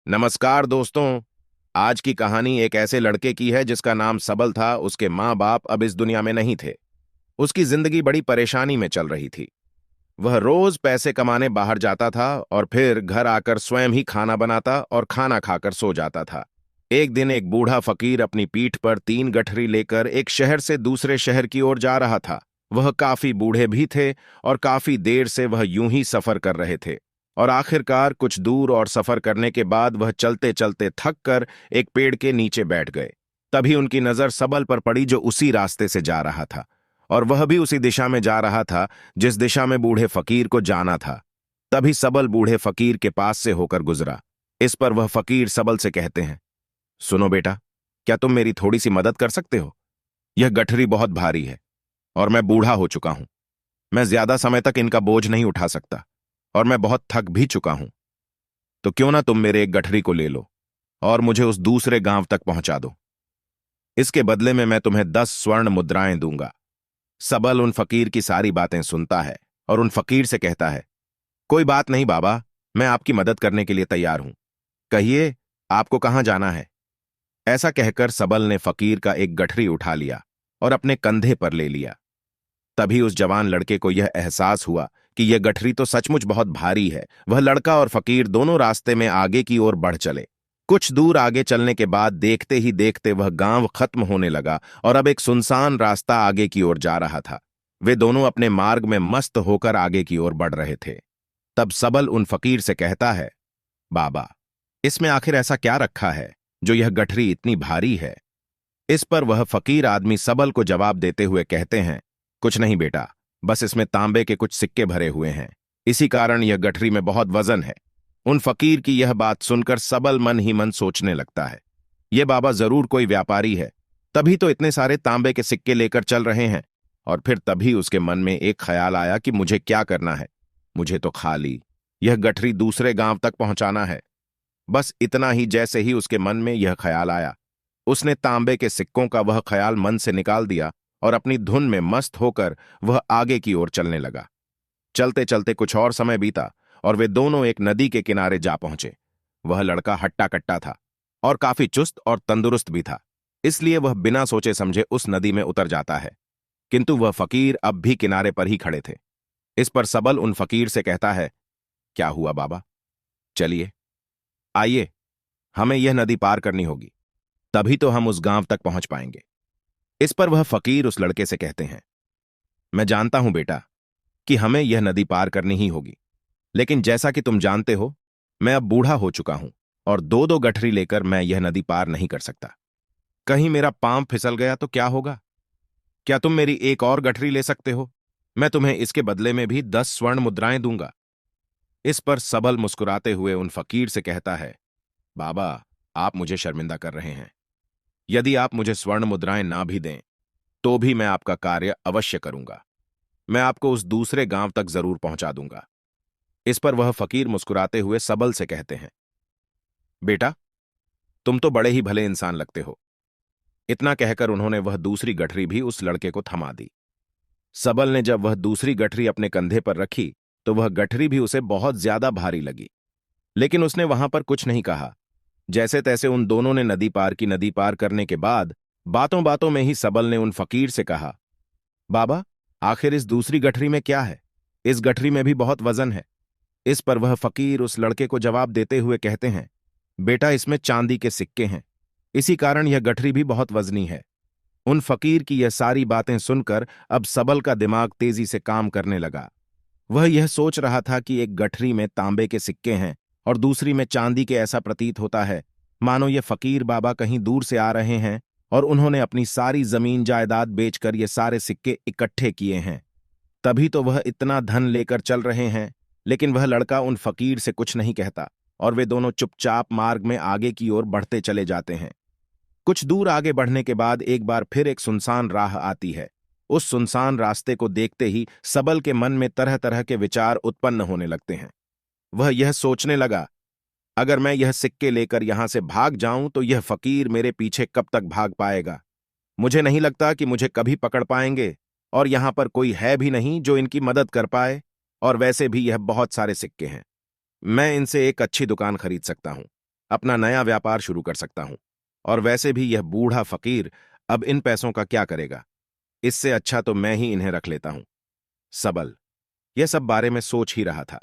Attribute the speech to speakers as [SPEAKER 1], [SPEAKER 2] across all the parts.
[SPEAKER 1] नमस्कार दोस्तों। आज की कहानी एक ऐसे लड़के की है जिसका नाम सबल था। उसके माँ बाप अब इस दुनिया में नहीं थे। उसकी जिंदगी बड़ी परेशानी में चल रही थी। वह रोज पैसे कमाने बाहर जाता था और फिर घर आकर स्वयं ही खाना बनाता और खाना खाकर सो जाता था। एक दिन एक बूढ़ा फकीर अपनी पीठ पर 3 गठरी लेकर एक शहर से दूसरे शहर की ओर जा रहा था। वह काफी बूढ़े भी थे और काफी देर से वह यूं ही सफर कर रहे थे। और आखिरकार कुछ दूर और सफर करने के बाद वह चलते चलते थक कर एक पेड़ के नीचे बैठ गए। तभी उनकी नजर सबल पर पड़ी जो उसी रास्ते से जा रहा था, और वह भी उसी दिशा में जा रहा था जिस दिशा में बूढ़े फकीर को जाना था। तभी सबल बूढ़े फकीर के पास से होकर गुजरा। इस पर वह फकीर सबल से कहते हैं, सुनो बेटा, क्या तुम मेरी थोड़ी सी मदद कर सकते हो? यह गठरी बहुत भारी है और मैं बूढ़ा हो चुका हूं। मैं ज्यादा समय तक इनका बोझ नहीं उठा सकता और मैं बहुत थक भी चुका हूं। तो क्यों ना तुम मेरे एक गठरी को ले लो और मुझे उस दूसरे गांव तक पहुंचा दो। इसके बदले में मैं तुम्हें 10 स्वर्ण मुद्राएं दूंगा। सबल उन फकीर की सारी बातें सुनता है और उन फकीर से कहता है, कोई बात नहीं बाबा, मैं आपकी मदद करने के लिए तैयार हूं। कहिए, आपको कहां जाना है? ऐसा कहकर सबल ने फकीर का एक गठरी उठा लिया और अपने कंधे पर ले लिया। तभी उस जवान लड़के को यह एहसास हुआ कि यह गठरी तो सचमुच बहुत भारी है। वह लड़का और फकीर दोनों रास्ते में आगे की ओर बढ़ चले। कुछ दूर आगे चलने के बाद देखते ही देखते वह गांव खत्म होने लगा और अब एक सुनसान रास्ता आगे की ओर जा रहा था। वे दोनों अपने मार्ग में मस्त होकर आगे की ओर बढ़ रहे थे। तब सबल उन फकीर से कहता है, बाबा, इसमें आखिर ऐसा क्या रखा है जो यह गठरी इतनी भारी है? इस पर वह फकीर आदमी सबल को जवाब देते हुए कहते हैं, कुछ नहीं बेटा, बस इसमें तांबे के कुछ सिक्के भरे हुए हैं। इसी कारण यह गठरी में बहुत वजन है। उन फकीर की यह बात सुनकर सबल मन ही मन सोचने लगता है, ये बाबा जरूर कोई व्यापारी है, तभी तो इतने सारे तांबे के सिक्के लेकर चल रहे हैं। और फिर तभी उसके मन में एक ख्याल आया कि मुझे क्या करना है। मुझे तो खाली यह गठरी दूसरे गांव तक पहुंचाना है। बस इतना ही। जैसे ही उसके मन में यह ख्याल आया, उसने तांबे के सिक्कों का वह ख्याल मन से निकाल दिया और अपनी धुन में मस्त होकर वह आगे की ओर चलने लगा। चलते चलते कुछ और समय बीता और वे दोनों एक नदी के किनारे जा पहुंचे। वह लड़का हट्टा कट्टा था और काफी चुस्त और तंदुरुस्त भी था, इसलिए वह बिना सोचे समझे उस नदी में उतर जाता है। किंतु वह फकीर अब भी किनारे पर ही खड़े थे। इस पर सबल उन फकीर से कहता है, क्या हुआ बाबा? चलिए, आइए, हमें यह नदी पार करनी होगी, तभी तो हम उस गांव तक पहुंच पाएंगे। इस पर वह फकीर उस लड़के से कहते हैं, मैं जानता हूं बेटा कि हमें यह नदी पार करनी ही होगी, लेकिन जैसा कि तुम जानते हो, मैं अब बूढ़ा हो चुका हूं और दो दो गठरी लेकर मैं यह नदी पार नहीं कर सकता। कहीं मेरा पांव फिसल गया तो क्या होगा? क्या तुम मेरी एक और गठरी ले सकते हो? मैं तुम्हें इसके बदले में भी 10 स्वर्ण मुद्राएं दूंगा। इस पर सबल मुस्कुराते हुए उन फकीर से कहता है, बाबा, आप मुझे शर्मिंदा कर रहे हैं। यदि आप मुझे स्वर्ण मुद्राएं ना भी दें तो भी मैं आपका कार्य अवश्य करूंगा। मैं आपको उस दूसरे गांव तक जरूर पहुंचा दूंगा। इस पर वह फकीर मुस्कुराते हुए सबल से कहते हैं, बेटा, तुम तो बड़े ही भले इंसान लगते हो। इतना कहकर उन्होंने वह दूसरी गठरी भी उस लड़के को थमा दी। सबल ने जब वह दूसरी गठरी अपने कंधे पर रखी तो वह गठरी भी उसे बहुत ज्यादा भारी लगी, लेकिन उसने वहां पर कुछ नहीं कहा। जैसे तैसे उन दोनों ने नदी पार की। नदी पार करने के बाद बातों बातों में ही सबल ने उन फकीर से कहा, बाबा, आखिर इस दूसरी गठरी में क्या है? इस गठरी में भी बहुत वजन है। इस पर वह फकीर उस लड़के को जवाब देते हुए कहते हैं, बेटा, इसमें चांदी के सिक्के हैं, इसी कारण यह गठरी भी बहुत वजनी है। उन फकीर की यह सारी बातें सुनकर अब सबल का दिमाग तेजी से काम करने लगा। वह यह सोच रहा था कि एक गठरी में तांबे के सिक्के हैं और दूसरी में चांदी के। ऐसा प्रतीत होता है मानो ये फकीर बाबा कहीं दूर से आ रहे हैं और उन्होंने अपनी सारी जमीन जायदाद बेचकर ये सारे सिक्के इकट्ठे किए हैं, तभी तो वह इतना धन लेकर चल रहे हैं। लेकिन वह लड़का उन फकीर से कुछ नहीं कहता और वे दोनों चुपचाप मार्ग में आगे की ओर बढ़ते चले जाते हैं। कुछ दूर आगे बढ़ने के बाद एक बार फिर एक सुनसान राह आती है। उस सुनसान रास्ते को देखते ही सबल के मन में तरह तरह के विचार उत्पन्न होने लगते हैं। वह यह सोचने लगा, अगर मैं यह सिक्के लेकर यहां से भाग जाऊं तो यह फकीर मेरे पीछे कब तक भाग पाएगा? मुझे नहीं लगता कि मुझे कभी पकड़ पाएंगे, और यहां पर कोई है भी नहीं जो इनकी मदद कर पाए। और वैसे भी यह बहुत सारे सिक्के हैं, मैं इनसे एक अच्छी दुकान खरीद सकता हूं। अपना नया व्यापार शुरू कर सकता हूं। और वैसे भी यह बूढ़ा फकीर अब इन पैसों का क्या करेगा? इससे अच्छा तो मैं ही इन्हें रख लेता हूं। सबल यह सब बारे में सोच ही रहा था,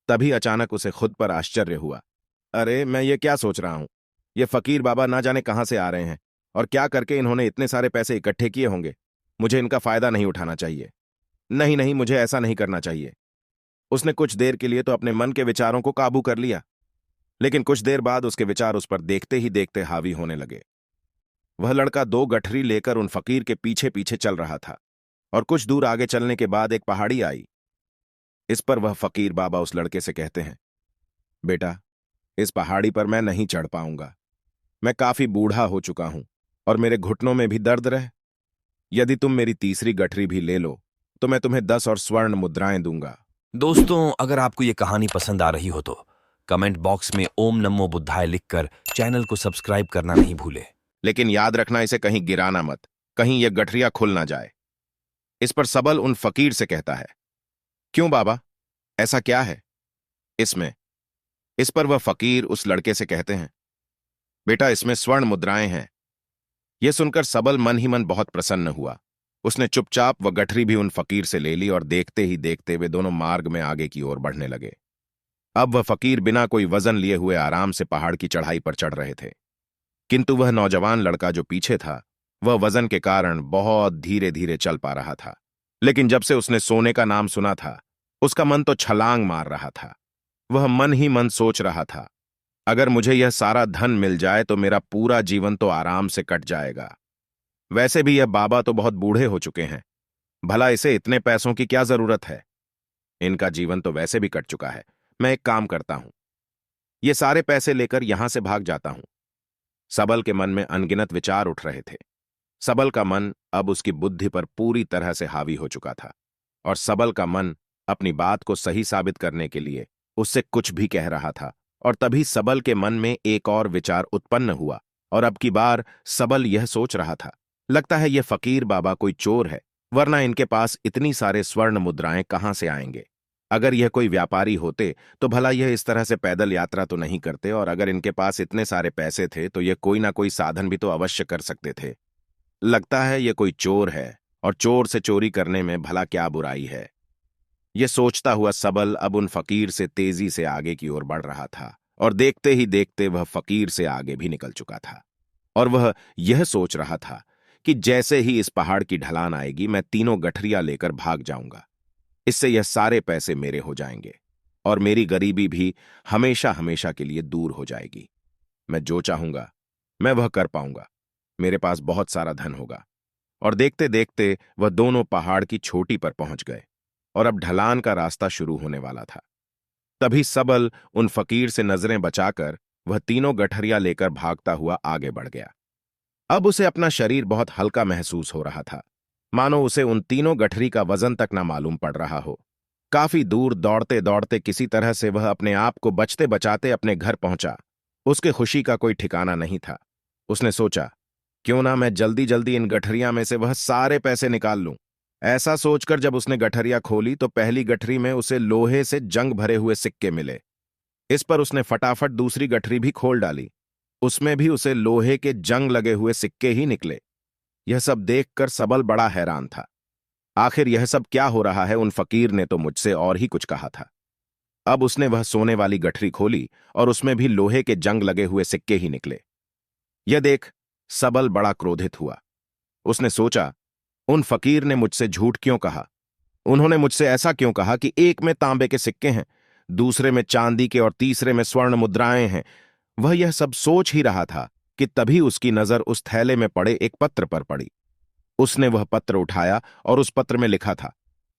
[SPEAKER 1] तभी अचानक उसे खुद पर आश्चर्य हुआ। अरे, मैं ये क्या सोच रहा हूं? ये फकीर बाबा ना जाने कहां से आ रहे हैं और क्या करके इन्होंने इतने सारे पैसे इकट्ठे किए होंगे। मुझे इनका फायदा नहीं उठाना चाहिए। नहीं नहीं, मुझे ऐसा नहीं करना चाहिए। उसने कुछ देर के लिए तो अपने मन के विचारों को काबू कर लिया, लेकिन कुछ देर बाद उसके विचार उस पर देखते ही देखते हावी होने लगे। वह लड़का 2 गठरी लेकर उन फकीर के पीछे पीछे चल रहा था और कुछ दूर आगे चलने के बाद एक पहाड़ी आई। इस पर वह फकीर बाबा उस लड़के से कहते हैं, बेटा, इस पहाड़ी पर मैं नहीं चढ़ पाऊंगा। मैं काफी बूढ़ा हो चुका हूं और मेरे घुटनों में भी दर्द रहे। यदि तुम मेरी तीसरी गठरी भी ले लो तो मैं तुम्हें 10 और स्वर्ण मुद्राएं दूंगा।
[SPEAKER 2] दोस्तों, अगर आपको ये कहानी पसंद आ रही हो तो कमेंट बॉक्स में ओम नमो बुद्धाय लिखकर चैनल को सब्सक्राइब करना नहीं भूले।
[SPEAKER 1] लेकिन याद रखना, इसे कहीं गिराना मत, कहीं यह गठरियां खुल ना जाए। इस पर सबल उन फकीर से कहता है, क्यों बाबा, ऐसा क्या है इसमें? इस पर वह फकीर उस लड़के से कहते हैं, बेटा, इसमें स्वर्ण मुद्राएं हैं। यह सुनकर सबल मन ही मन बहुत प्रसन्न हुआ। उसने चुपचाप वह गठरी भी उन फकीर से ले ली और देखते ही देखते वे दोनों मार्ग में आगे की ओर बढ़ने लगे। अब वह फकीर बिना कोई वजन लिए हुए आराम से पहाड़ की चढ़ाई पर चढ़ रहे थे, किंतु वह नौजवान लड़का जो पीछे था, वह वजन के कारण बहुत धीरे धीरे चल पा रहा था। लेकिन जब से उसने सोने का नाम सुना था, उसका मन तो छलांग मार रहा था। वह मन ही मन सोच रहा था, अगर मुझे यह सारा धन मिल जाए तो मेरा पूरा जीवन तो आराम से कट जाएगा। वैसे भी यह बाबा तो बहुत बूढ़े हो चुके हैं, भला इसे इतने पैसों की क्या जरूरत है? इनका जीवन तो वैसे भी कट चुका है। मैं एक काम करता हूं, ये सारे पैसे लेकर यहां से भाग जाता हूं। सबल के मन में अनगिनत विचार उठ रहे थे। सबल का मन अब उसकी बुद्धि पर पूरी तरह से हावी हो चुका था और सबल का मन अपनी बात को सही साबित करने के लिए उससे कुछ भी कह रहा था। और तभी सबल के मन में एक और विचार उत्पन्न हुआ और अब की बार सबल यह सोच रहा था, लगता है यह फकीर बाबा कोई चोर है, वरना इनके पास इतनी सारे स्वर्ण मुद्राएं कहां से आएंगे। अगर यह कोई व्यापारी होते तो भला यह इस तरह से पैदल यात्रा तो नहीं करते, और अगर इनके पास इतने सारे पैसे थे तो यह कोई ना कोई साधन भी तो अवश्य कर सकते थे। लगता है यह कोई चोर है, और चोर से चोरी करने में भला क्या बुराई है। यह सोचता हुआ सबल अब उन फकीर से तेजी से आगे की ओर बढ़ रहा था और देखते ही देखते वह फकीर से आगे भी निकल चुका था। और वह यह सोच रहा था कि जैसे ही इस पहाड़ की ढलान आएगी मैं तीनों गठरियां लेकर भाग जाऊंगा। इससे यह सारे पैसे मेरे हो जाएंगे और मेरी गरीबी भी हमेशा हमेशा के लिए दूर हो जाएगी। मैं जो चाहूंगा मैं वह कर पाऊंगा। मेरे पास बहुत सारा धन होगा। और देखते देखते वह दोनों पहाड़ की चोटी पर पहुंच गए और अब ढलान का रास्ता शुरू होने वाला था। तभी सबल उन फकीर से नजरें बचाकर वह तीनों गठरियां लेकर भागता हुआ आगे बढ़ गया। अब उसे अपना शरीर बहुत हल्का महसूस हो रहा था, मानो उसे उन तीनों गठरी का वजन तक न मालूम पड़ रहा हो। काफी दूर दौड़ते दौड़ते किसी तरह से वह अपने आप को बचते बचाते अपने घर पहुंचा। उसके खुशी का कोई ठिकाना नहीं था। उसने सोचा, क्यों ना मैं जल्दी जल्दी इन गठरियां में से वह सारे पैसे निकाल लूं। ऐसा सोचकर जब उसने गठरियां खोली तो पहली गठरी में उसे लोहे से जंग भरे हुए सिक्के मिले। इस पर उसने फटाफट दूसरी गठरी भी खोल डाली। उसमें भी उसे लोहे के जंग लगे हुए सिक्के ही निकले। यह सब देखकर सबल बड़ा हैरान था। आखिर यह सब क्या हो रहा है? उन फकीर ने तो मुझसे और ही कुछ कहा था। अब उसने वह सोने वाली गठरी खोली और उसमें भी लोहे के जंग लगे हुए सिक्के ही निकले। यह देख सबल बड़ा क्रोधित हुआ। उसने सोचा, उन फकीर ने मुझसे झूठ क्यों कहा? उन्होंने मुझसे ऐसा क्यों कहा कि एक में तांबे के सिक्के हैं, दूसरे में चांदी के और तीसरे में स्वर्ण मुद्राएं हैं? वह यह सब सोच ही रहा था कि तभी उसकी नजर उस थैले में पड़े एक पत्र पर पड़ी। उसने वह पत्र उठाया और उस पत्र में लिखा था,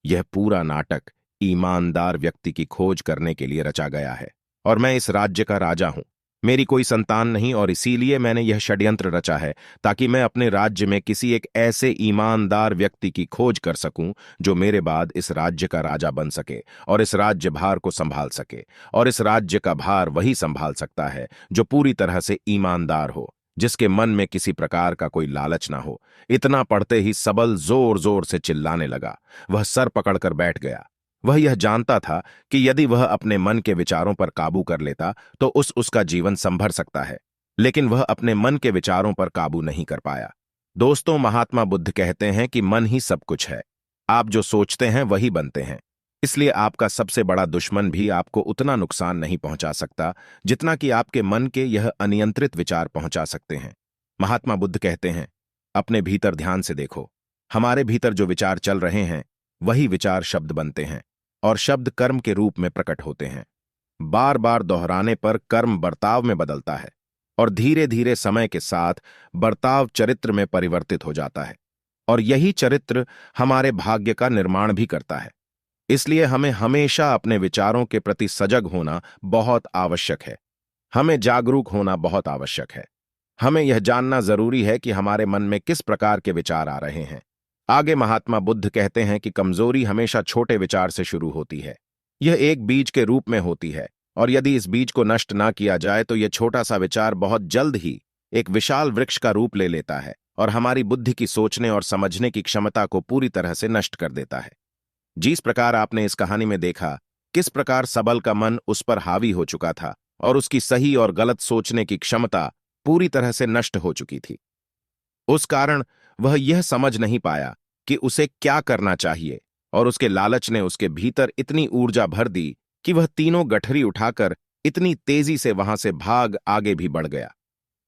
[SPEAKER 1] यह पूरा नाटक ईमानदार व्यक्ति की खोज करने के लिए रचा गया है और मैं इस राज्य का राजा हूं। मेरी कोई संतान नहीं और इसीलिए मैंने यह षड्यंत्र रचा है ताकि मैं अपने राज्य में किसी एक ऐसे ईमानदार व्यक्ति की खोज कर सकूं जो मेरे बाद इस राज्य का राजा बन सके और इस राज्य भार को संभाल सके। और इस राज्य का भार वही संभाल सकता है जो पूरी तरह से ईमानदार हो, जिसके मन में किसी प्रकार का कोई लालच ना हो। इतना पढ़ते ही सबल जोर जोर से चिल्लाने लगा। वह सर पकड़कर बैठ गया। वह यह जानता था कि यदि वह अपने मन के विचारों पर काबू कर लेता तो उसका जीवन संभर सकता है, लेकिन वह अपने मन के विचारों पर काबू नहीं कर पाया। दोस्तों, महात्मा बुद्ध कहते हैं कि मन ही सब कुछ है। आप जो सोचते हैं वही बनते हैं। इसलिए आपका सबसे बड़ा दुश्मन भी आपको उतना नुकसान नहीं पहुंचा सकता जितना कि आपके मन के यह अनियंत्रित विचार पहुंचा सकते हैं। महात्मा बुद्ध कहते हैं, अपने भीतर ध्यान से देखो। हमारे भीतर जो विचार चल रहे हैं वही विचार शब्द बनते हैं और शब्द कर्म के रूप में प्रकट होते हैं। बार बार दोहराने पर कर्म बर्ताव में बदलता है और धीरे धीरे समय के साथ बर्ताव चरित्र में परिवर्तित हो जाता है, और यही चरित्र हमारे भाग्य का निर्माण भी करता है। इसलिए हमें हमेशा अपने विचारों के प्रति सजग होना बहुत आवश्यक है। हमें जागरूक होना बहुत आवश्यक है। हमें यह जानना जरूरी है कि हमारे मन में किस प्रकार के विचार आ रहे हैं। आगे महात्मा बुद्ध कहते हैं कि कमजोरी हमेशा छोटे विचार से शुरू होती है। यह एक बीज के रूप में होती है, और यदि इस बीज को नष्ट ना किया जाए तो यह छोटा सा विचार बहुत जल्द ही एक विशाल वृक्ष का रूप ले लेता है और हमारी बुद्धि की सोचने और समझने की क्षमता को पूरी तरह से नष्ट कर देता है। जिस प्रकार आपने इस कहानी में देखा किस प्रकार सबल का मन उस पर हावी हो चुका था और उसकी सही और गलत सोचने की क्षमता पूरी तरह से नष्ट हो चुकी थी। उस कारण वह यह समझ नहीं पाया कि उसे क्या करना चाहिए, और उसके लालच ने उसके भीतर इतनी ऊर्जा भर दी कि वह तीनों गठरी उठाकर इतनी तेजी से वहां से भाग आगे भी बढ़ गया।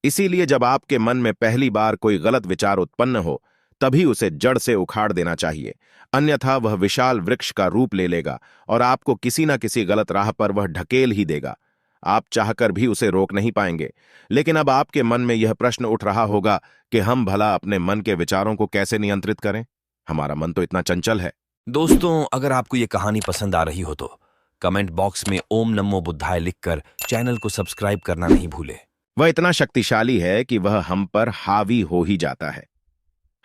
[SPEAKER 1] इसीलिए जब आपके मन में पहली बार कोई गलत विचार उत्पन्न हो तभी उसे जड़ से उखाड़ देना चाहिए, अन्यथा वह विशाल वृक्ष का रूप ले लेगा और आपको किसी न किसी गलत राह पर वह ढकेल ही देगा। आप चाहकर भी उसे रोक नहीं पाएंगे। लेकिन अब आपके मन में यह प्रश्न उठ रहा होगा कि हम भला अपने मन के विचारों को कैसे नियंत्रित करें? हमारा मन तो इतना चंचल है।
[SPEAKER 2] दोस्तों, अगर आपको ये कहानी पसंद आ रही हो तो कमेंट बॉक्स में ओम नमो बुद्धाय लिखकर चैनल को सब्सक्राइब करना नहीं भूले।
[SPEAKER 1] वह इतना शक्तिशाली है कि वह हम पर हावी हो ही जाता है।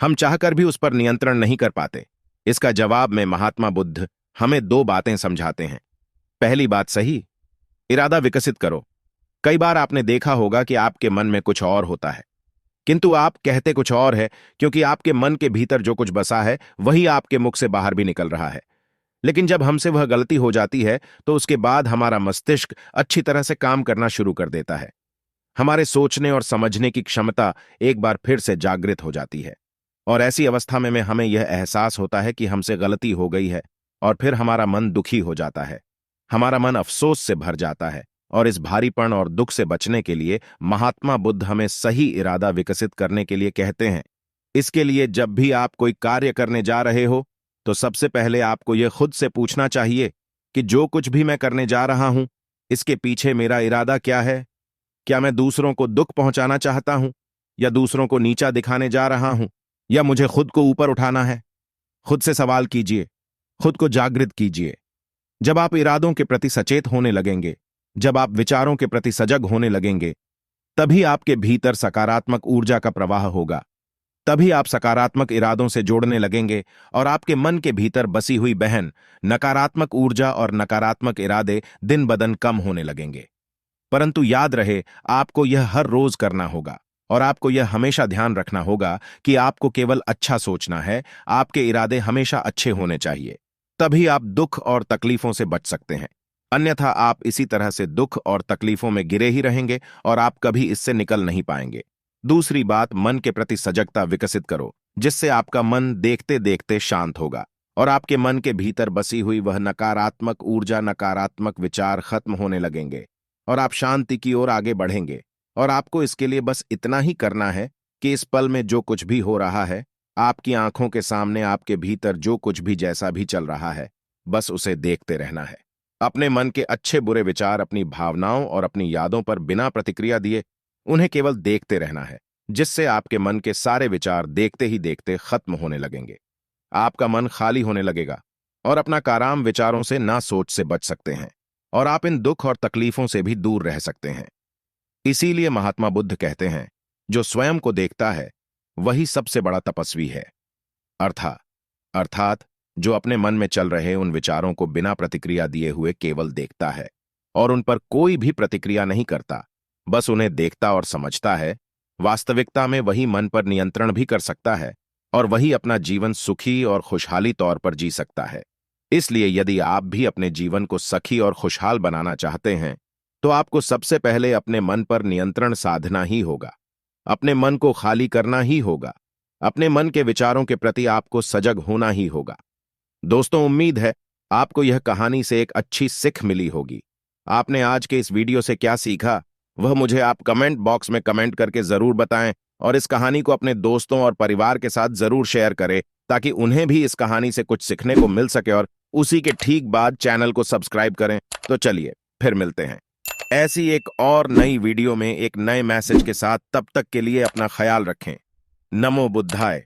[SPEAKER 1] हम चाहकर भी उस पर नियंत्रण नहीं कर पाते। इसका जवाब में महात्मा बुद्ध हमें दो बातें समझाते हैं। पहली बात, सही इरादा विकसित करो। कई बार आपने देखा होगा कि आपके मन में कुछ और होता है, किंतु आप कहते कुछ और है, क्योंकि आपके मन के भीतर जो कुछ बसा है वही आपके मुख से बाहर भी निकल रहा है। लेकिन जब हमसे वह गलती हो जाती है तो उसके बाद हमारा मस्तिष्क अच्छी तरह से काम करना शुरू कर देता है। हमारे सोचने और समझने की क्षमता एक बार फिर से जागृत हो जाती है, और ऐसी अवस्था में हमें यह एहसास होता है कि हमसे गलती हो गई है, और फिर हमारा मन दुखी हो जाता है। हमारा मन अफसोस से भर जाता है, और इस भारीपन और दुख से बचने के लिए महात्मा बुद्ध हमें सही इरादा विकसित करने के लिए कहते हैं। इसके लिए जब भी आप कोई कार्य करने जा रहे हो तो सबसे पहले आपको यह खुद से पूछना चाहिए कि जो कुछ भी मैं करने जा रहा हूं इसके पीछे मेरा इरादा क्या है। क्या मैं दूसरों को दुख पहुंचाना चाहता हूं, या दूसरों को नीचा दिखाने जा रहा हूं, या मुझे खुद को ऊपर उठाना है? खुद से सवाल कीजिए, खुद को जागृत कीजिए। जब आप इरादों के प्रति सचेत होने लगेंगे, जब आप विचारों के प्रति सजग होने लगेंगे, तभी आपके भीतर सकारात्मक ऊर्जा का प्रवाह होगा। तभी आप सकारात्मक इरादों से जोड़ने लगेंगे और आपके मन के भीतर बसी हुई बहन नकारात्मक ऊर्जा और नकारात्मक इरादे दिन ब दिन कम होने लगेंगे। परंतु याद रहे, आपको यह हर रोज करना होगा, और आपको यह हमेशा ध्यान रखना होगा कि आपको केवल अच्छा सोचना है। आपके इरादे हमेशा अच्छे होने चाहिए, तभी आप दुख और तकलीफों से बच सकते हैं। अन्यथा आप इसी तरह से दुख और तकलीफों में गिरे ही रहेंगे और आप कभी इससे निकल नहीं पाएंगे। दूसरी बात, मन के प्रति सजगता विकसित करो, जिससे आपका मन देखते देखते शांत होगा और आपके मन के भीतर बसी हुई वह नकारात्मक ऊर्जा, नकारात्मक विचार खत्म होने लगेंगे और आप शांति की ओर आगे बढ़ेंगे। और आपको इसके लिए बस इतना ही करना है कि इस पल में जो कुछ भी हो रहा है, आपकी आंखों के सामने आपके भीतर जो कुछ भी जैसा भी चल रहा है, बस उसे देखते रहना है। अपने मन के अच्छे बुरे विचार, अपनी भावनाओं और अपनी यादों पर बिना प्रतिक्रिया दिए उन्हें केवल देखते रहना है, जिससे आपके मन के सारे विचार देखते ही देखते खत्म होने लगेंगे। आपका मन खाली होने लगेगा और अपना काराम विचारों से ना सोच से बच सकते हैं, और आप इन दुख और तकलीफों से भी दूर रह सकते हैं। इसीलिए महात्मा बुद्ध कहते हैं, जो स्वयं को देखता है वही सबसे बड़ा तपस्वी है। अर्थात जो अपने मन में चल रहे उन विचारों को बिना प्रतिक्रिया दिए हुए केवल देखता है और उन पर कोई भी प्रतिक्रिया नहीं करता, बस उन्हें देखता और समझता है। वास्तविकता में वही मन पर नियंत्रण भी कर सकता है और वही अपना जीवन सुखी और खुशहाली तौर पर जी सकता है। इसलिए यदि आप भी अपने जीवन को सखी और खुशहाल बनाना चाहते हैं, तो आपको सबसे पहले अपने मन पर नियंत्रण साधना ही होगा। अपने मन को खाली करना ही होगा। अपने मन के विचारों के प्रति आपको सजग होना ही होगा। दोस्तों, उम्मीद है आपको यह कहानी से एक अच्छी सीख मिली होगी। आपने आज के इस वीडियो से क्या सीखा, वह मुझे आप कमेंट बॉक्स में कमेंट करके जरूर बताएं और इस कहानी को अपने दोस्तों और परिवार के साथ जरूर शेयर करें ताकि उन्हें भी इस कहानी से कुछ सीखने को मिल सके और उसी के ठीक बाद चैनल को सब्सक्राइब करें। तो चलिए फिर मिलते हैं ऐसी एक और नई वीडियो में एक नए मैसेज के साथ। तब तक के लिए अपना ख्याल रखें। नमो बुद्धाय।